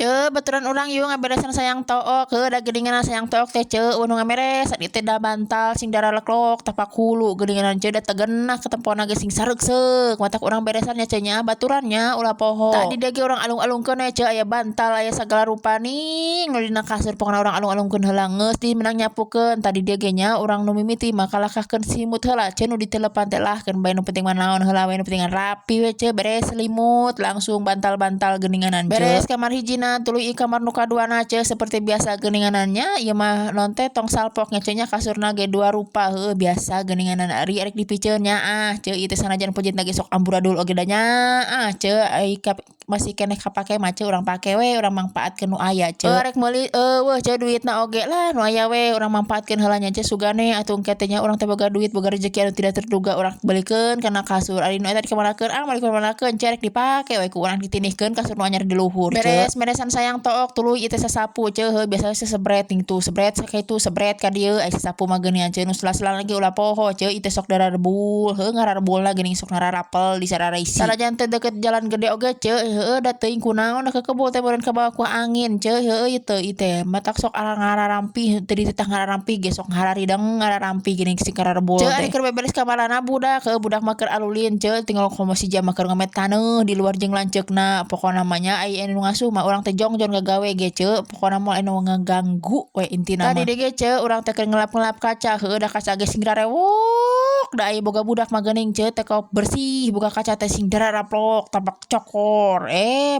Baturan orang yuk ngaberesan sayang took ke da geningan sayang took teh unu ngameres di teh da bantal sing dara leklok tapak hulu geningan da tegenah ketempona ge sing saregsek matak urang beresannya nya baturannya ulah poho tadi dege orang alung-alungkeun aya bantal aya sagala rupa ning nu dina kasur pokona orang alung-alungkeun heula geus di menang nyapukeun tadi dege nya urang nu mimiti mah kalahkahkeun simut heula nu ditelepan teh lahkeun bae nu penting mah naon heula we nu penting rapi we beres selimut langsung bantal-bantal geninganan beres kamar hiji tuluy kamar nu kaduana seperti biasa geninganannya ieu mah non teh tong salpoknya nya kasurna ge dua rupa heuh biasa geninganan ari erek dipiceun nya ieu teh sanajan pojitna ge sok amburadul oge da nya ai masih keneh kapake mah urang pake we urang mangpaatkeun nu aya rek meuli eueuh duitna oge lah nu aya we urang mangpaatkeun heula nya sugane atuh engke teh nya urang teh boga duit boga rezeki anu tidak terduga urang beulekeun kana kasur ari nu eta dikemanakeun balik kemanakeun rek dipake we ku urang ditinihkeun kasur nu anyar di luhur beresan sayang took tuluy ieu teh sasapu biasa sesebret ning tuh sebret sakitu sebret ka dieu aya sasapu mah geuningan nu sela-sela lagi ulah poho ieu teh sok dararebul heuh ngararebulna geuning sok nararapel di sararaisi sanajan teh deket jalan gede oge heuh da teuing kunaon da kekebul teh meureun kabawa ku angin heuh ieu teh matak sok ngararampi teu di titah ngararampi ge sok ngararideng ngararampi geuning sing kararebul teh ari keur beberes kamarana budak budak mah keur alulin tinggal komo si jam mah keur ngamet taneuh di luar jeung lanceukna pokona mah nya aya anu ngasuh mah urang teh jongjon gagawe ge pokona mah anu ngaganggu we intina mah tadi ge urang teh keur ngelap-ngelap kaca heuh da kaca ge sing rarewok da aya boga budak mah geuning teh kau bersih buka kaca teh sing raraplok tapak cokor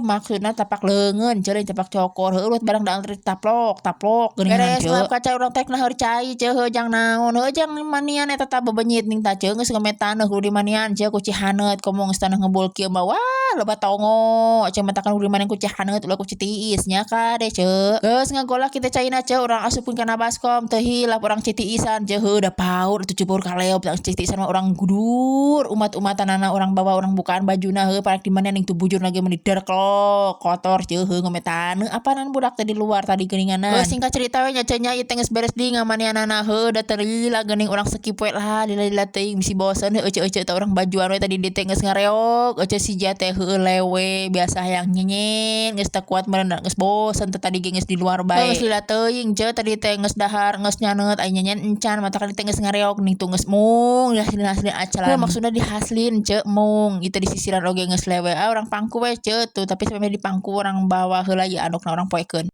maksudna tapak leungeun lain tapak cokor heuh urut barang da taplok geuningan ngelap kaca urang teh naheur cai heuh jang naon heuh jang manian eta tah bebenyit ning tah geus ngamet taneuh di manian ku cihaneut komo geus taneuh ngebul kieu mah wah loba tongo matakan uri maneh ku cihaneut ulah ku citiis nya kade geus ngagolak kitu caina urang asupkeun kana baskom teu hilap urang citiisan heuh da paur atuh cupur kaleop citiisan mah urang gudur umat-umatanana urang bawa urang bukaan bajuna heuh parak di mana ning tu bujur lagi meni derklok kotor heuh ngamet taneuh apanan budak teh di luar tadi geuninganan singkat cerita we nya ieu teh geus beres di ngamanianana heuh da teu lila geuning urang skip we lah lila teuing bisi bosen ece-ece teh urang bajuan we tadi di teh geus ngareog si ja teh heuh lewe biasa hayang nyenyeng geus teu kuat meureun geus bosen teh tadi geus di luar bae geus lila teuing tadi teh geus dahar geus nyaneut aya nyanyian encan mata kali teh geus ngareog ning tu geus mung hasil acalan maksudna dihaslin mung itu di sisiran oge geus lewe urang pangku we tuh tapi sampai di pangku urang bawa heula ieu andokna urang poekeun.